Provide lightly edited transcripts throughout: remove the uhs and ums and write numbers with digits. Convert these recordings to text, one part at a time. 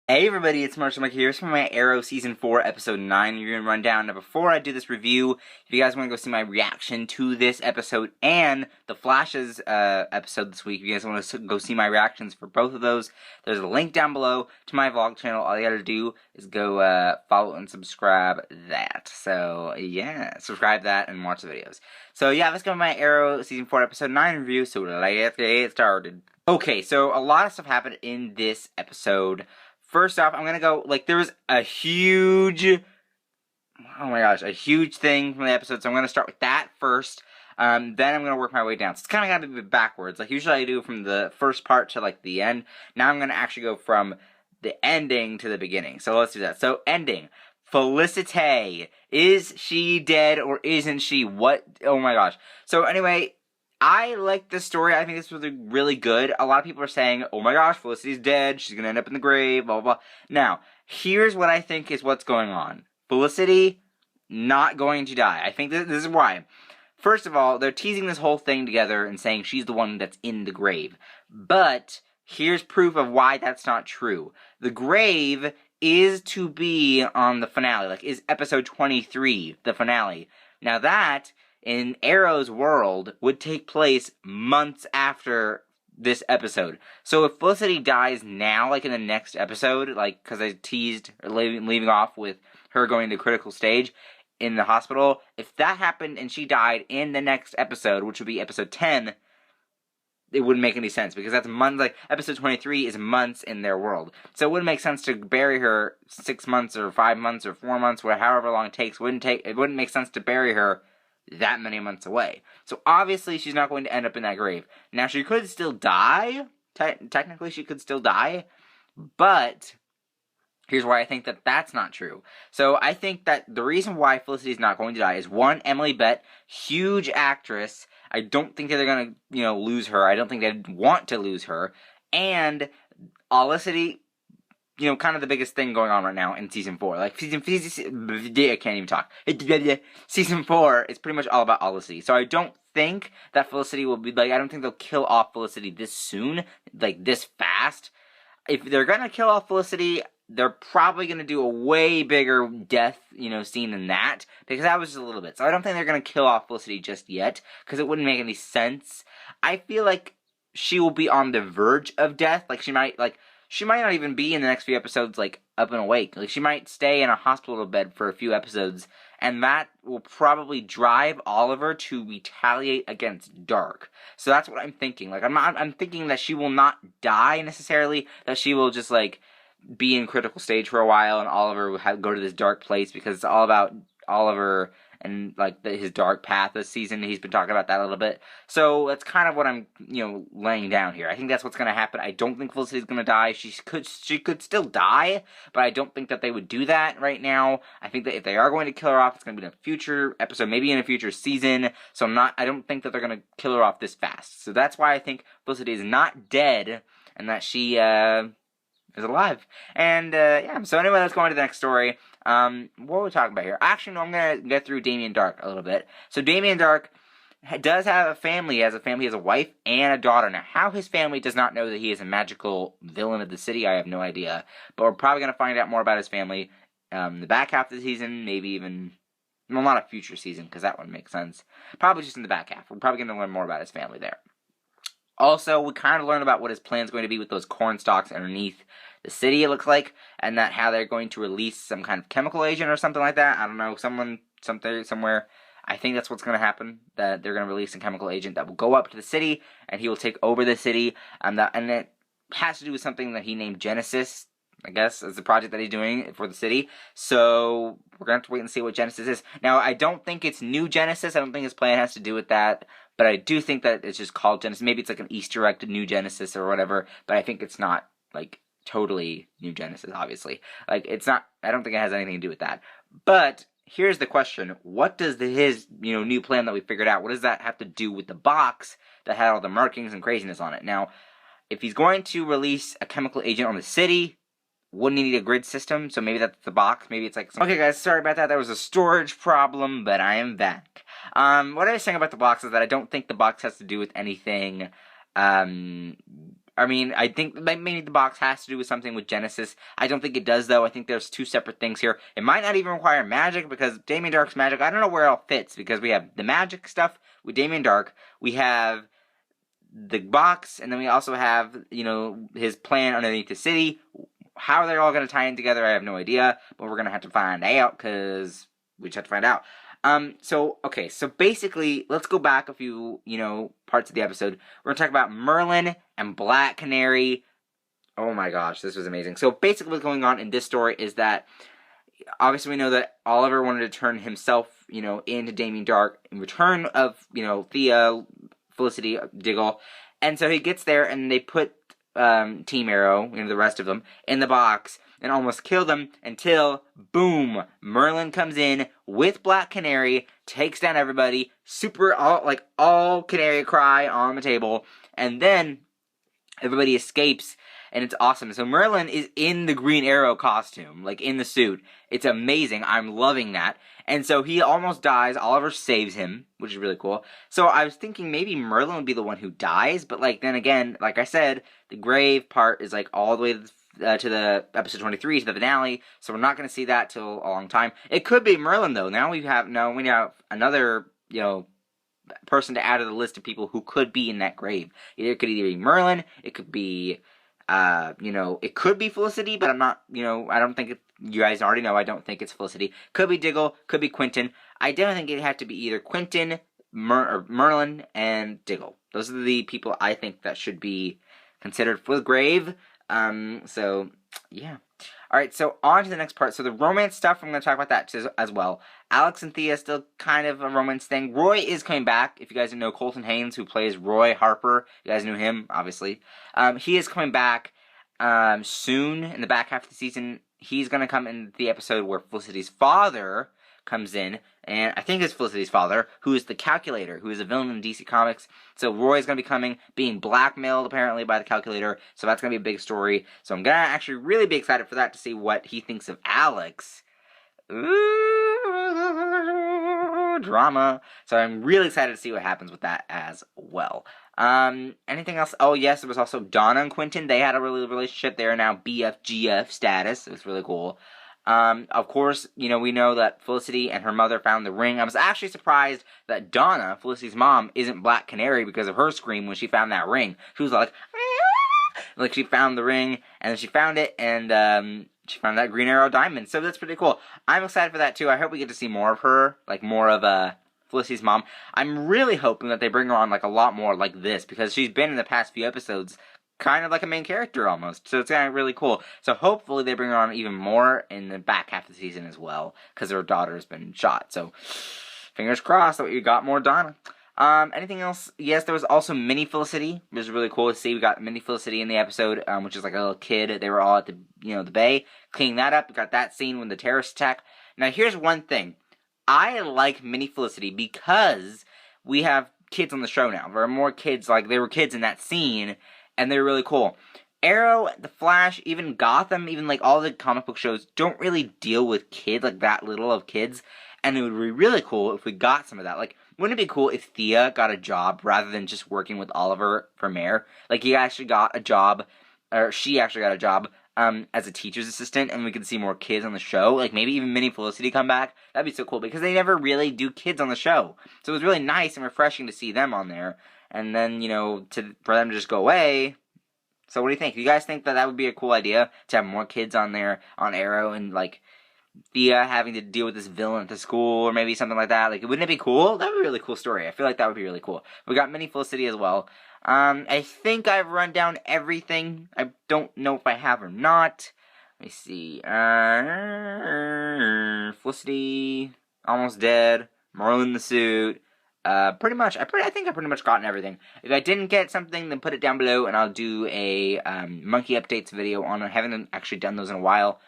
Hey everybody, it's Marshall Mike here. It's from my Arrow Season 4, Episode 9 review and rundown. Now before I do this review, if you guys want to go see my reaction to this episode and the Flash's episode this week, if you guys want to go see my reactions for both of those, there's a link down below to my vlog channel. All you gotta do is go follow and subscribe that. So yeah, subscribe that and watch the videos. So yeah, let's go to my Arrow Season 4, Episode 9 review, so let's get started. Okay, so a lot of stuff happened in this episode. First off, I'm gonna go, there was a huge, oh my gosh, a huge thing from the episode, so I'm gonna start with that first, then I'm gonna work my way down. So it's kinda gotta be backwards, usually I do from the first part to, the end. Now I'm gonna actually go from the ending to the beginning, so let's do that. So, ending. Felicity. Is she dead, or isn't she? What? Oh my gosh. So, anyway, I like this story. I think this was really good. A lot of people are saying, oh my gosh, Felicity's dead. She's going to end up in the grave, blah, blah, blah. Now, here's what I think is what's going on. Felicity, not going to die. I think this is why. First of all, they're teasing this whole thing together and saying she's the one that's in the grave. But here's proof of why that's not true. The grave is to be on the finale. Is episode 23 the finale? Now that, in Arrow's world, would take place months after this episode. So if Felicity dies now, in the next episode, because I teased leaving off with her going to critical stage in the hospital, if that happened and she died in the next episode, which would be episode 10, it wouldn't make any sense, because that's months, episode 23 is months in their world. So it wouldn't make sense to bury her 6 months or 5 months or 4 months, however long it takes. It wouldn't make sense to bury her that many months away. So obviously she's not going to end up in that grave. Now she could still die. Technically she could still die. But here's why I think that that's not true. So I think that the reason why Felicity's not going to die is, one, Emily Bett, huge actress. I don't think that they're going to, lose her. I don't think they'd want to lose her. And Felicity, kind of the biggest thing going on right now in Season 4. I can't even talk. Season 4 is pretty much all about Felicity. So I don't think that Felicity will be, I don't think they'll kill off Felicity this soon, this fast. If they're gonna kill off Felicity, they're probably gonna do a way bigger death, scene than that, because that was just a little bit. So I don't think they're gonna kill off Felicity just yet, because it wouldn't make any sense. I feel like she will be on the verge of death. She might not even be in the next few episodes, up and awake. She might stay in a hospital bed for a few episodes, and that will probably drive Oliver to retaliate against Dark. So that's what I'm thinking. I'm thinking that she will not die necessarily, that she will just, be in critical stage for a while, and Oliver will go to this dark place, because it's all about Oliver and, his dark path this season. He's been talking about that a little bit. So that's kind of what I'm, laying down here. I think that's what's going to happen. I don't think Felicity's going to die. She could still die, but I don't think that they would do that right now. I think that if they are going to kill her off, it's going to be in a future episode, maybe in a future season. So I don't think that they're going to kill her off this fast. So that's why I think Felicity is not dead, and that she, is alive. And, yeah, so anyway, let's go on to the next story. What are we talking about here? Actually, no, I'm gonna get through Damien Dark a little bit. So Damien Dark does have a family. He has a wife and a daughter. Now, how his family does not know that he is a magical villain of the city, I have no idea. But we're probably gonna find out more about his family, the back half of the season, maybe even, well, not a future season, because that wouldn't make sense. Probably just in the back half. We're probably gonna learn more about his family there. Also, we kind of learn about what his plan's going to be with those corn stalks underneath the city, it looks like, and that how they're going to release some kind of chemical agent or something like that. I don't know, somewhere. I think that's what's going to happen, that they're going to release a chemical agent that will go up to the city, and he will take over the city, and it has to do with something that he named Genesis, I guess, as the project that he's doing for the city. So we're going to have to wait and see what Genesis is. Now, I don't think it's New Genesis. I don't think his plan has to do with that. But I do think that it's just called Genesis. Maybe it's an Easter egg to New Genesis or whatever. But I think it's not, totally New Genesis, obviously. It's not, I don't think it has anything to do with that. But here's the question. What does his, new plan that we figured out, what does that have to do with the box that had all the markings and craziness on it? Now, if he's going to release a chemical agent on the city, wouldn't he need a grid system? So maybe that's the box. Maybe it's okay, guys, sorry about that. There was a storage problem, but I am back. What I was saying about the box is that I don't think the box has to do with anything, I mean, I think maybe the box has to do with something with Genesis. I don't think it does, though. I think there's two separate things here. It might not even require magic, because Damien Dark's magic, I don't know where it all fits, because we have the magic stuff with Damien Dark, we have the box, and then we also have, you know, his plan underneath the city. How they're all going to tie in together, I have no idea, but we're going to have to find out, because we just have to find out. So basically, let's go back a few, you know, parts of the episode. We're going to talk about Merlin and Black Canary. Oh my gosh, this was amazing. So basically what's going on in this story is that, obviously we know that Oliver wanted to turn himself, you know, into Damien Dark in return of, you know, Thea, Felicity, Diggle. And so he gets there, and they put Team Arrow, you know, the rest of them, in the box and almost kill them until, boom, Merlin comes in with Black Canary, takes down everybody, all Canary cry on the table, and then everybody escapes, and it's awesome. So Merlin is in the Green Arrow costume, like in the suit. It's amazing. I'm loving that. And so he almost dies. Oliver saves him, which is really cool. So I was thinking maybe Merlin would be the one who dies, but like then again, like I said, the grave part is like all the way to the episode 23, to the finale, so we're not going to see that till a long time. It could be Merlin, though. Now we have another, you know, person to add to the list of people who could be in that grave. It could either be Merlin, it could be, you know, it could be Felicity, but I'm not, you know, I don't think you guys already know, I don't think it's Felicity. Could be Diggle, could be Quentin. I definitely think it'd have to be either Quentin, Merlin, and Diggle. Those are the people I think that should be considered for the grave. So, yeah. Alright, so on to the next part. So the romance stuff, I'm going to talk about that as well. Alex and Thea still kind of a romance thing. Roy is coming back. If you guys know Colton Haynes, who plays Roy Harper, you guys knew him, obviously. He is coming back soon, in the back half of the season. He's going to come in the episode where Felicity's father comes in, and I think it's Felicity's father, who is the Calculator, who is a villain in DC Comics. So Roy's going to be coming, being blackmailed, apparently, by the Calculator, so that's going to be a big story. So I'm going to actually really be excited for that, to see what he thinks of Alex. Ooh, drama. So I'm really excited to see what happens with that as well. Anything else? Oh, yes, there was also Donna and Quentin. They had a really good relationship. They are now BFGF status. It was really cool. Of course, you know, we know that Felicity and her mother found the ring. I was actually surprised that Donna, Felicity's mom, isn't Black Canary because of her scream when she found that ring. She was like, "Ah!" Like she found the ring, and then she found it, and, she found that Green Arrow diamond. So that's pretty cool. I'm excited for that, too. I hope we get to see more of her, like more of, Felicity's mom. I'm really hoping that they bring her on, like, a lot more like this, because she's been in the past few episodes kind of like a main character almost, so it's kind of really cool. So hopefully they bring her on even more in the back half of the season as well, because her daughter has been shot. So fingers crossed that we got more Donna. Anything else? Yes, there was also Mini Felicity. It was really cool to see. We got Mini Felicity in the episode, which is like a little kid. They were all at the, you know, the bay, cleaning that up. We got that scene when the terrorist attack. Now here's one thing. I like Mini Felicity because we have kids on the show now. There are more kids, like there were kids in that scene, and they're really cool. Arrow, The Flash, even Gotham, even like all the comic book shows don't really deal with kids, like that little of kids. And it would be really cool if we got some of that. Like, wouldn't it be cool if Thea got a job rather than just working with Oliver for mayor? Like, he actually got a job, or she actually got a job as a teacher's assistant, and we could see more kids on the show. Like, maybe even Mini Felicity come back. That'd be so cool, because they never really do kids on the show. So it was really nice and refreshing to see them on there. And then, you know, for them to just go away. So what do you think? Do you guys think that would be a cool idea, to have more kids on there, on Arrow, and, like, Thea having to deal with this villain at the school, or maybe something like that? Like, wouldn't it be cool? That would be a really cool story. I feel like that would be really cool. We got Mini Felicity as well. I think I've run down everything. I don't know if I have or not. Let me see. Felicity, almost dead. Merlin the suit. Pretty much. I think I pretty much gotten everything. If I didn't get something, then put it down below, and I'll do a monkey updates video on it. I haven't actually done those in a while.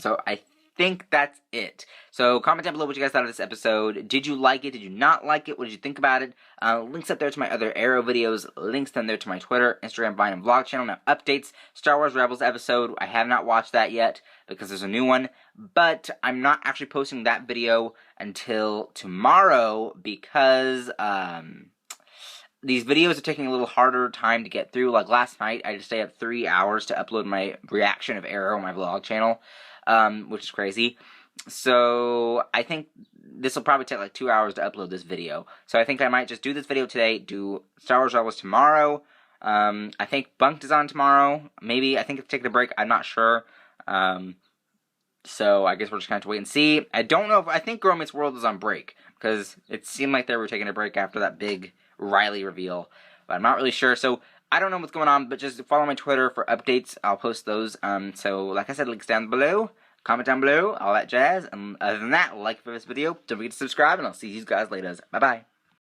So I think that's it. So comment down below what you guys thought of this episode. Did you like it? Did you not like it? What did you think about it? Links up there to my other Arrow videos. Links down there to my Twitter, Instagram, Vine, and Vlog channel. Now, updates. Star Wars Rebels episode. I have not watched that yet because there's a new one. But I'm not actually posting that video until tomorrow because these videos are taking a little harder time to get through. Like last night, I just stayed up 3 hours to upload my reaction of Arrow on my vlog channel, which is crazy. So I think this will probably take like 2 hours to upload this video. So I think I might just do this video today, do Star Wars Rebels tomorrow. I think Bunked is on tomorrow. Maybe, I think it's taking a break, I'm not sure. So I guess we're just going to have to wait and see. I don't know if, I think Girl Meets World is on break, because it seemed like they were taking a break after that big Riley reveal, but I'm not really sure. So I don't know what's going on, but just follow my Twitter for updates. I'll post those. So like I said, links down below, comment down below, all that jazz. And other than that, like for this video, don't forget to subscribe, and I'll see you guys later. Bye bye.